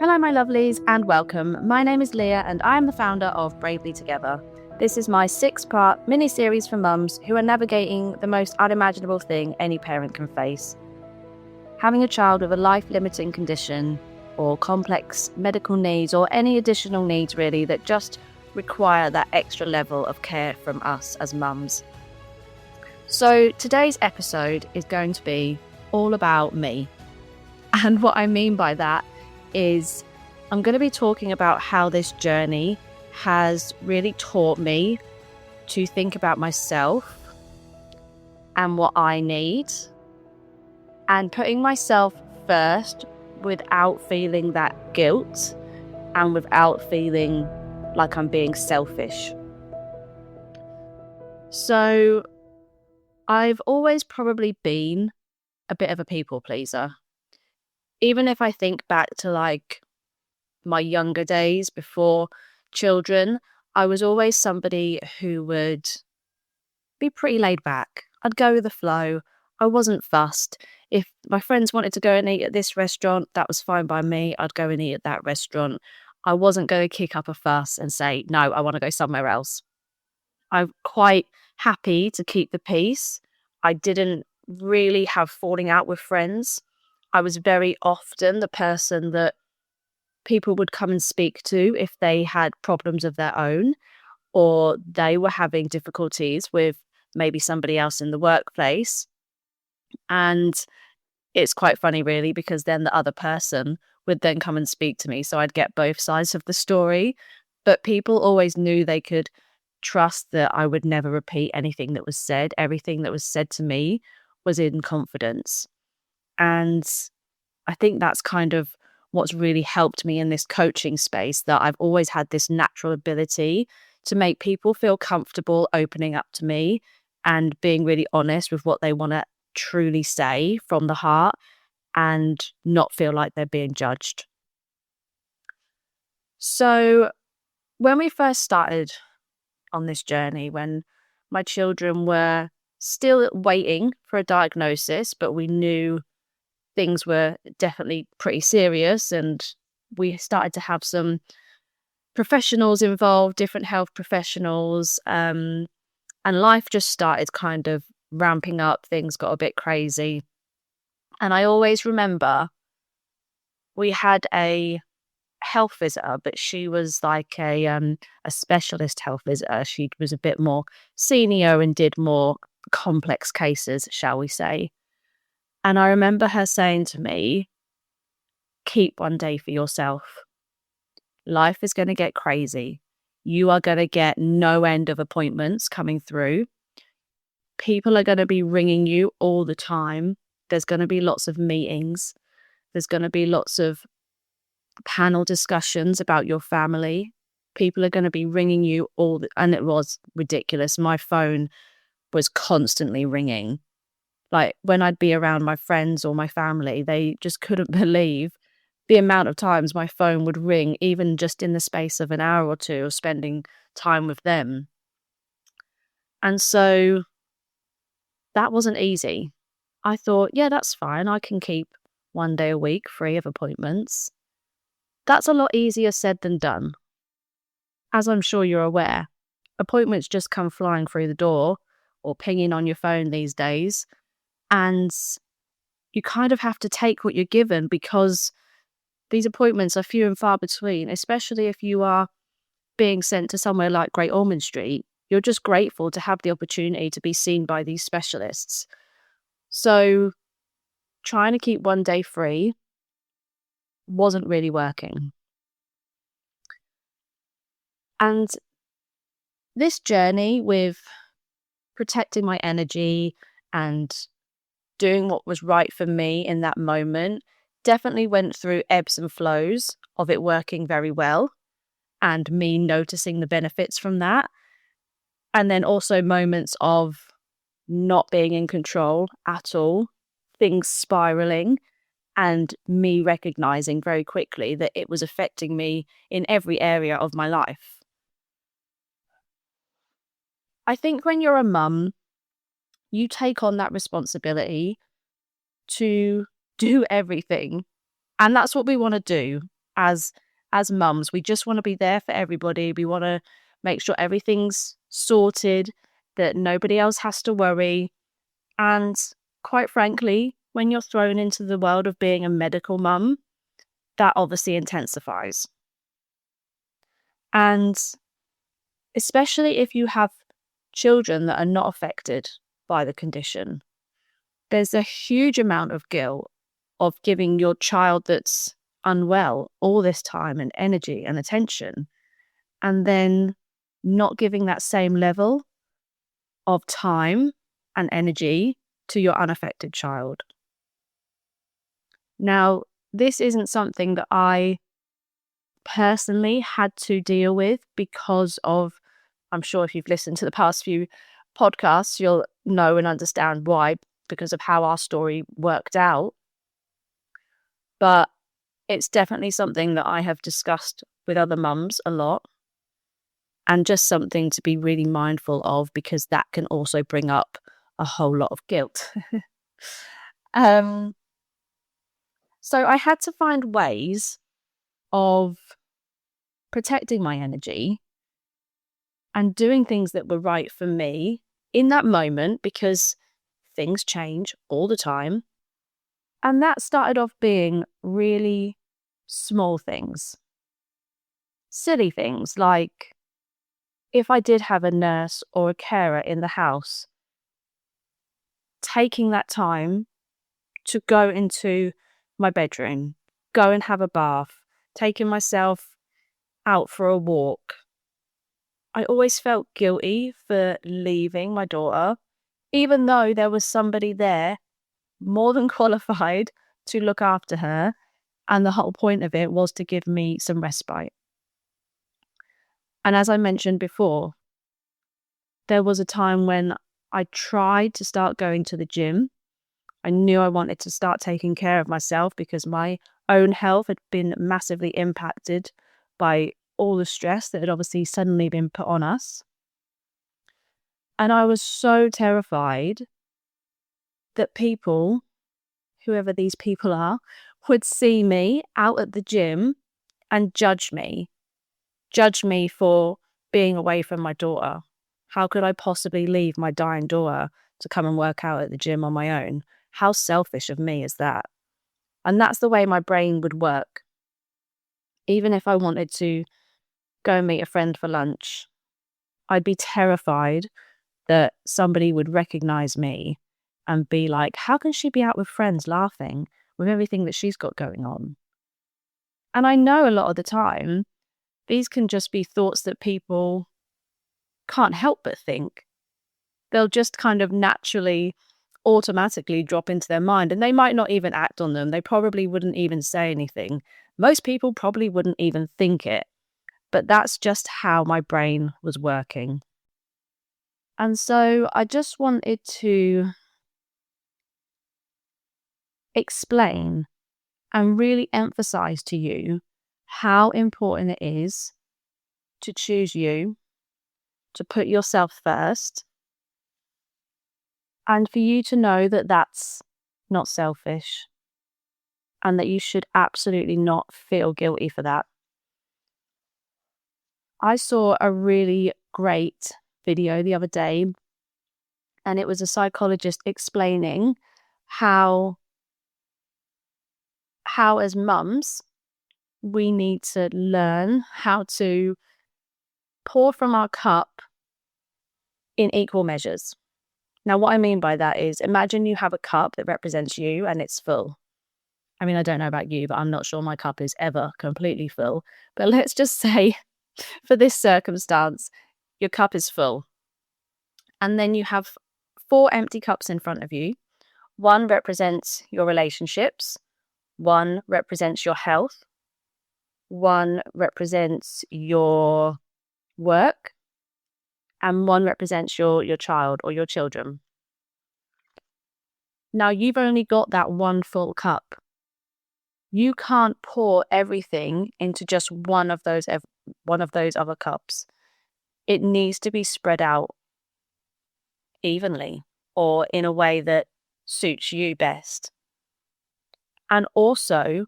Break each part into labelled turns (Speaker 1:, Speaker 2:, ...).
Speaker 1: Hello, my lovelies, and welcome. My name is Leah, and I am the founder of Bravely Together. This is my 6-part mini-series for mums who are navigating the most unimaginable thing any parent can face. Having a child with a life-limiting condition, or complex medical needs, or any additional needs really that just require that extra level of care from us as mums. So today's episode is going to be all about me. And what I mean by that is I'm going to be talking about how this journey has really taught me to think about myself and what I need, and putting myself first without feeling that guilt and without feeling like I'm being selfish. So I've always probably been a bit of a people pleaser. Even if I think back to my younger days before children, I was always somebody who would be pretty laid back. I'd go with the flow. I wasn't fussed. If my friends wanted to go and eat at this restaurant, that was fine by me. I'd go and eat at that restaurant. I wasn't going to kick up a fuss and say, no, I want to go somewhere else. I'm quite happy to keep the peace. I didn't really have falling out with friends. I was very often the person that people would come and speak to if they had problems of their own, or they were having difficulties with maybe somebody else in the workplace. And it's quite funny, really, because then the other person would then come and speak to me. So I'd get both sides of the story. But people always knew they could trust that I would never repeat anything that was said. Everything that was said to me was in confidence. And I think that's kind of what's really helped me in this coaching space, that I've always had this natural ability to make people feel comfortable opening up to me and being really honest with what they want to truly say from the heart and not feel like they're being judged. So when we first started on this journey, when my children were still waiting for a diagnosis, but we knew things were definitely pretty serious, and we started to have some professionals involved, different health professionals, and life just started kind of ramping up. Things got a bit crazy. And I always remember we had a health visitor, but she was like a specialist health visitor. She was a bit more senior and did more complex cases, shall we say. And I remember her saying to me, keep one day for yourself. Life is going to get crazy. You are going to get no end of appointments coming through. People are going to be ringing you all the time. There's going to be lots of meetings. There's going to be lots of panel discussions about your family. People are going to be ringing you and it was ridiculous. My phone was constantly ringing. Like when I'd be around my friends or my family, they just couldn't believe the amount of times my phone would ring, even just in the space of an hour or two of spending time with them. And so that wasn't easy. I thought, yeah, that's fine. I can keep one day a week free of appointments. That's a lot easier said than done. As I'm sure you're aware, appointments just come flying through the door or pinging on your phone these days. And you kind of have to take what you're given, because these appointments are few and far between, especially if you are being sent to somewhere like Great Ormond Street. You're just grateful to have the opportunity to be seen by these specialists. So trying to keep one day free wasn't really working. And this journey with protecting my energy and doing what was right for me in that moment definitely went through ebbs and flows of it working very well and me noticing the benefits from that. And then also moments of not being in control at all, things spiraling, and me recognizing very quickly that it was affecting me in every area of my life. I think when you're a mum, you take on that responsibility to do everything. And that's what we want to do. as mums. We just want to be there for everybody. We want to make sure everything's sorted, that nobody else has to worry. And quite frankly, when you're thrown into the world of being a medical mum, that obviously intensifies. And especially if you have children that are not affected by the condition, there's a huge amount of guilt of giving your child that's unwell all this time and energy and attention, and then not giving that same level of time and energy to your unaffected child. Now, this isn't something that I personally had to deal with because of, I'm sure if you've listened to the past few podcasts, you'll know and understand why, because of how our story worked out. But it's definitely something that I have discussed with other mums a lot, and just something to be really mindful of, because that can also bring up a whole lot of guilt. So I had to find ways of protecting my energy and doing things that were right for me in that moment, because things change all the time. And that started off being really small things, silly things, like if I did have a nurse or a carer in the house, taking that time to go into my bedroom, go and have a bath, taking myself out for a walk. I always felt guilty for leaving my daughter, even though there was somebody there more than qualified to look after her. And the whole point of it was to give me some respite. And as I mentioned before, there was a time when I tried to start going to the gym. I knew I wanted to start taking care of myself because my own health had been massively impacted by all the stress that had obviously suddenly been put on us. And I was so terrified that people, whoever these people are, would see me out at the gym and judge me for being away from my daughter. How could I possibly leave my dying daughter to come and work out at the gym on my own? How selfish of me is that? And that's the way my brain would work. Even if I wanted to go and meet a friend for lunch, I'd be terrified that somebody would recognize me and be like, how can she be out with friends laughing with everything that she's got going on? And I know a lot of the time, these can just be thoughts that people can't help but think. They'll just kind of naturally, automatically drop into their mind, and they might not even act on them. They probably wouldn't even say anything. Most people probably wouldn't even think it, but that's just how my brain was working. And so I just wanted to explain and really emphasize to you how important it is to choose you, to put yourself first, and for you to know that that's not selfish and that you should absolutely not feel guilty for that. I saw a really great video the other day, and it was a psychologist explaining how as mums, we need to learn how to pour from our cup in equal measures. Now, what I mean by that is, imagine you have a cup that represents you and it's full. I mean, I don't know about you, but I'm not sure my cup is ever completely full. But let's just say, for this circumstance, your cup is full. And then you have 4 empty cups in front of you. One represents your relationships. One represents your health. One represents your work. And one represents your child or your children. Now, you've only got that one full cup. You can't pour everything into just one of those other cups. It needs to be spread out evenly or in a way that suits you best. And also,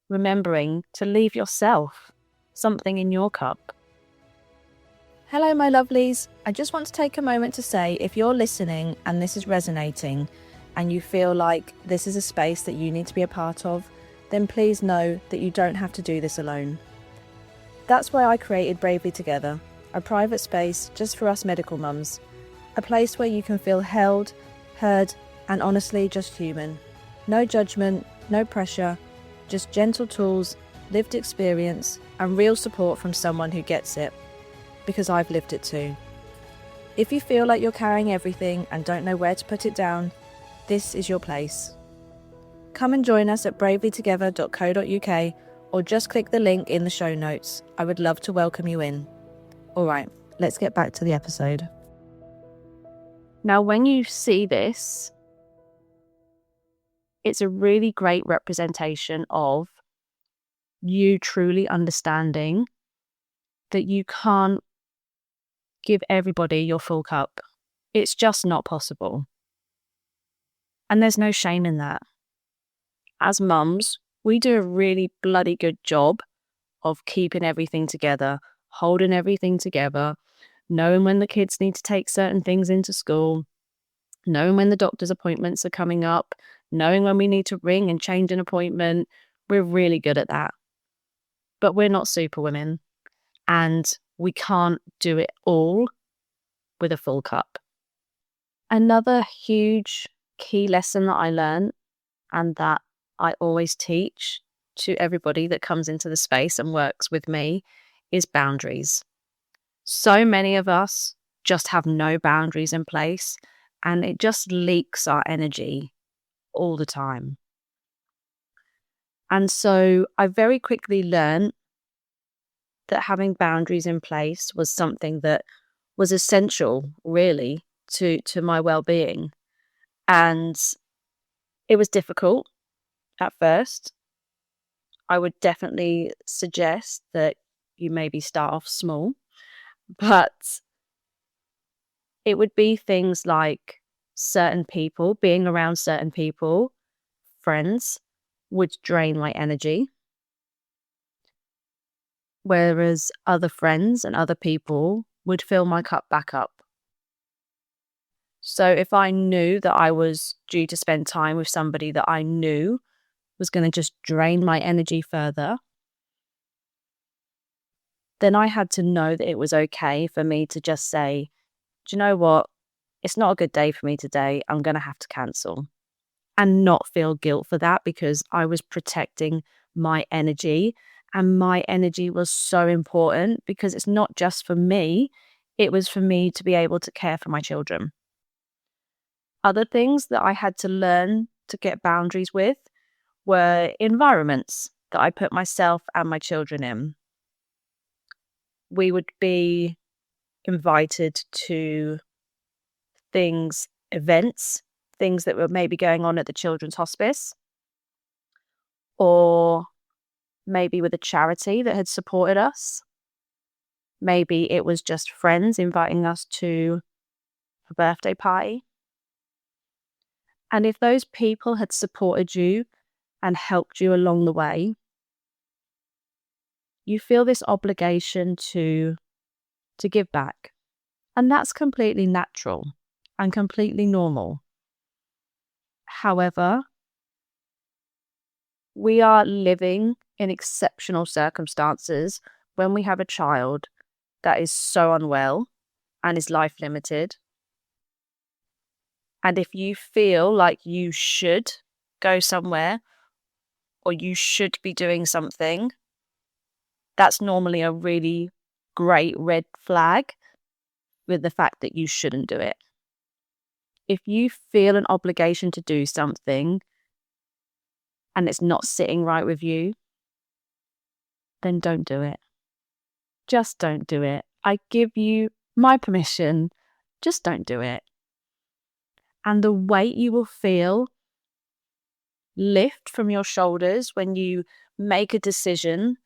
Speaker 1: remembering to leave yourself something in your cup.
Speaker 2: Hello, my lovelies. I just want to take a moment to say, if you're listening and this is resonating and you feel like this is a space that you need to be a part of, then please know that you don't have to do this alone. That's why I created Bravely Together, a private space just for us medical mums, a place where you can feel held, heard, and honestly just human. No judgment, no pressure, just gentle tools, lived experience, and real support from someone who gets it. Because I've lived it too. If you feel like you're carrying everything and don't know where to put it down, this is your place. Come and join us at bravelytogether.co.uk or just click the link in the show notes. I would love to welcome you in. All right, let's get back to the episode.
Speaker 1: Now, when you see this, it's a really great representation of you truly understanding that you can't give everybody your full cup. It's just not possible. And there's no shame in that. As mums, we do a really bloody good job of keeping everything together, holding everything together, knowing when the kids need to take certain things into school, knowing when the doctor's appointments are coming up, knowing when we need to ring and change an appointment. We're really good at that. But we're not superwomen, and we can't do it all with a full cup. Another huge key lesson that I learned, and that I always teach to everybody that comes into the space and works with me, is boundaries. So many of us just have no boundaries in place, and it just leaks our energy all the time. And so I very quickly learned that having boundaries in place was something that was essential, really, to my well-being. And it was difficult at first. I would definitely suggest that you maybe start off small, but it would be things like certain people, being around certain people, friends, would drain my energy. Whereas other friends and other people would fill my cup back up. So if I knew that I was due to spend time with somebody that I knew was going to just drain my energy further, then I had to know that it was okay for me to just say, do you know what? It's not a good day for me today. I'm going to have to cancel. And not feel guilt for that, because I was protecting my energy. And my energy was so important, because it's not just for me. It was for me to be able to care for my children. Other things that I had to learn to get boundaries with were environments that I put myself and my children in. We would be invited to events, things that were maybe going on at the children's hospice, or maybe with a charity that had supported us. Maybe it was just friends inviting us to a birthday party. And if those people had supported you and helped you along the way, you feel this obligation to give back. And that's completely natural and completely normal. However, we are living in exceptional circumstances when we have a child that is so unwell and is life limited. And if you feel like you should go somewhere or you should be doing something, that's normally a really great red flag with the fact that you shouldn't do it. If you feel an obligation to do something and it's not sitting right with you, then don't do it. Just don't do it. I give you my permission. Just don't do it. And the weight you will feel lift from your shoulders when you make a decision,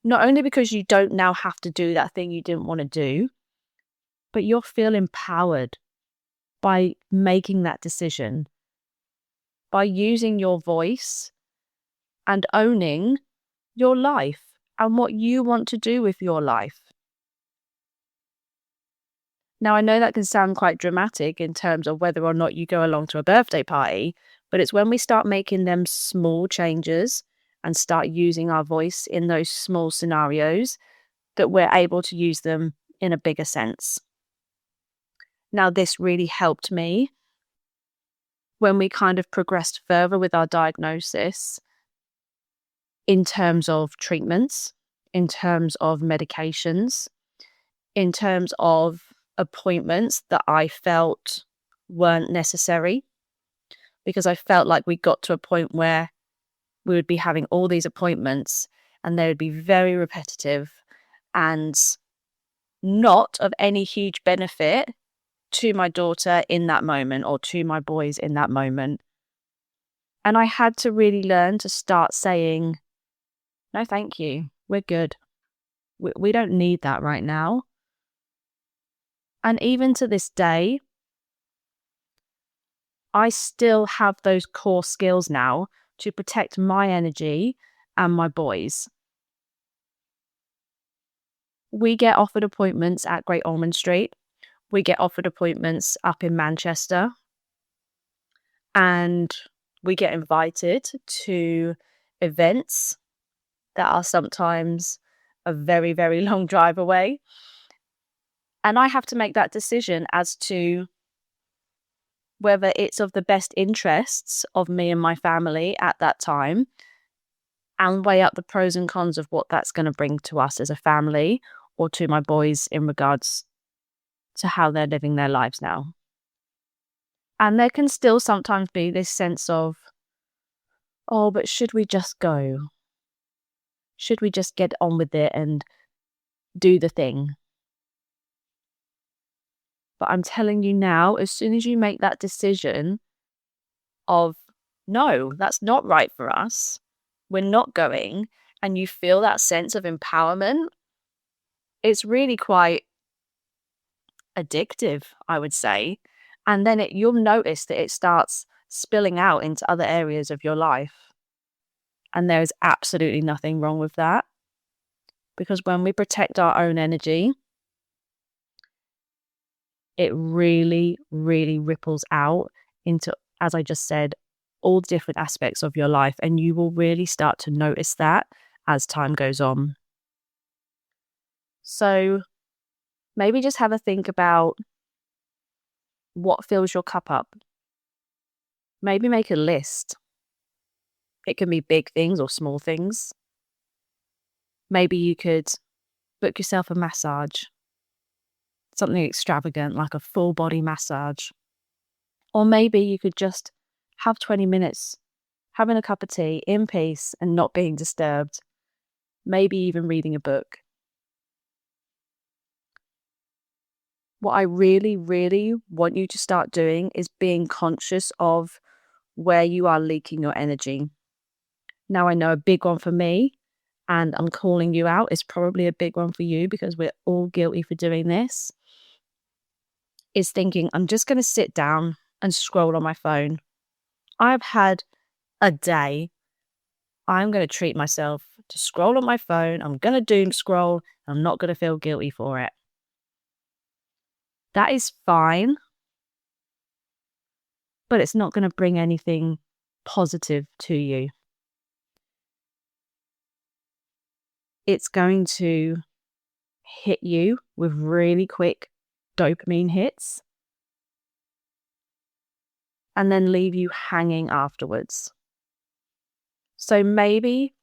Speaker 1: not only because you don't now have to do that thing you didn't want to do, but you'll feel empowered by making that decision, by using your voice and owning your life and what you want to do with your life. Now, I know that can sound quite dramatic in terms of whether or not you go along to a birthday party, but it's when we start making them small changes and start using our voice in those small scenarios that we're able to use them in a bigger sense. Now, this really helped me when we kind of progressed further with our diagnosis in terms of treatments, in terms of medications, in terms of appointments that I felt weren't necessary, because I felt like we got to a point where we would be having all these appointments and they would be very repetitive and not of any huge benefit to my daughter in that moment or to my boys in that moment. And I had to really learn to start saying, no, thank you. We're good. We don't need that right now. And even to this day, I still have those core skills now to protect my energy and my boys. We get offered appointments at Great Ormond Street. We get offered appointments up in Manchester. And we get invited to events that are sometimes a very, very long drive away. And I have to make that decision as to whether it's of the best interests of me and my family at that time, and weigh up the pros and cons of what that's going to bring to us as a family or to my boys in regards to how they're living their lives now. And there can still sometimes be this sense of, oh, but should we just go? Should we just get on with it and do the thing? But I'm telling you now, as soon as you make that decision of, no, that's not right for us, we're not going, and you feel that sense of empowerment, it's really quite addictive, I would say. And then you'll notice that it starts spilling out into other areas of your life. And there is absolutely nothing wrong with that. Because when we protect our own energy, it really, really ripples out into, as I just said, all different aspects of your life. And you will really start to notice that as time goes on. So maybe just have a think about what fills your cup up. Maybe make a list. It can be big things or small things. Maybe you could book yourself a massage, something extravagant like a full body massage. Or maybe you could just have 20 minutes having a cup of tea in peace and not being disturbed. Maybe even reading a book. What I really, really want you to start doing is being conscious of where you are leaking your energy. Now, I know a big one for me, and I'm calling you out, is probably a big one for you because we're all guilty for doing this, is thinking, I'm just going to sit down and scroll on my phone. I've had a day. I'm going to treat myself to scroll on my phone. I'm going to doom scroll. I'm not going to feel guilty for it. That is fine, but it's not going to bring anything positive to you. It's going to hit you with really quick dopamine hits and then leave you hanging afterwards. So maybe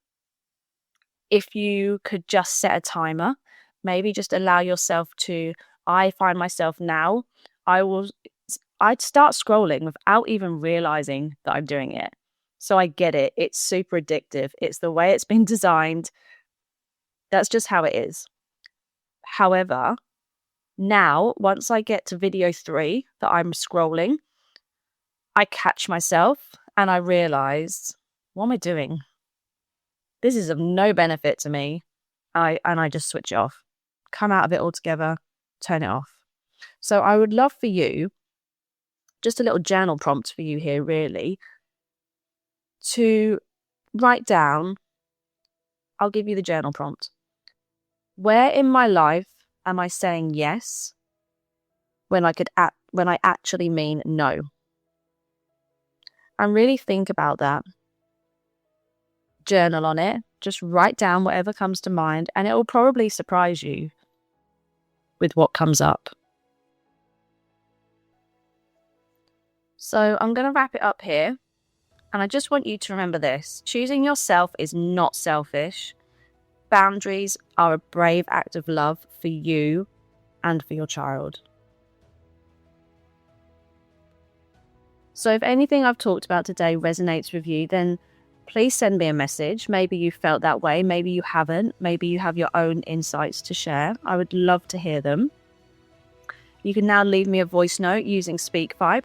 Speaker 1: if you could just set a timer, maybe just allow yourself to, I find myself now, I'd start scrolling without even realizing that I'm doing it. So I get it. It's super addictive. It's the way it's been designed. That's just how it is. However, now, once I get to video 3 that I'm scrolling, I catch myself and I realize, what am I doing? This is of no benefit to me. And I just switch it off, come out of it altogether, turn it off. So I would love for you, just a little journal prompt for you here, really, to write down, I'll give you the journal prompt. Where in my life am I saying yes when I actually mean no? And really think about that. Journal on it. Just write down whatever comes to mind, and it will probably surprise you with what comes up. So I'm going to wrap it up here. And I just want you to remember this. Choosing yourself is not selfish. Boundaries are a brave act of love for you and for your child. So if anything I've talked about today resonates with you, then please send me a message. Maybe you felt that way. Maybe you haven't. Maybe you have your own insights to share. I would love to hear them. You can now leave me a voice note using SpeakPipe.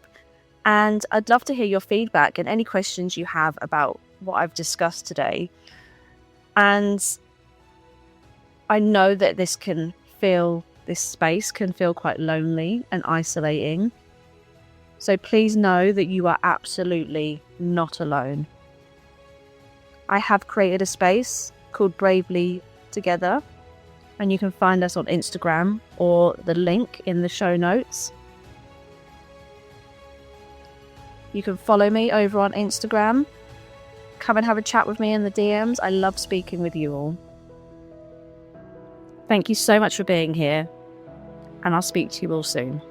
Speaker 1: And I'd love to hear your feedback and any questions you have about what I've discussed today. And I know that this space can feel quite lonely and isolating. So please know that you are absolutely not alone. I have created a space called Bravely Together, and you can find us on Instagram or the link in the show notes. You can follow me over on Instagram. Come and have a chat with me in the DMs. I love speaking with you all. Thank you so much for being here, and I'll speak to you all soon.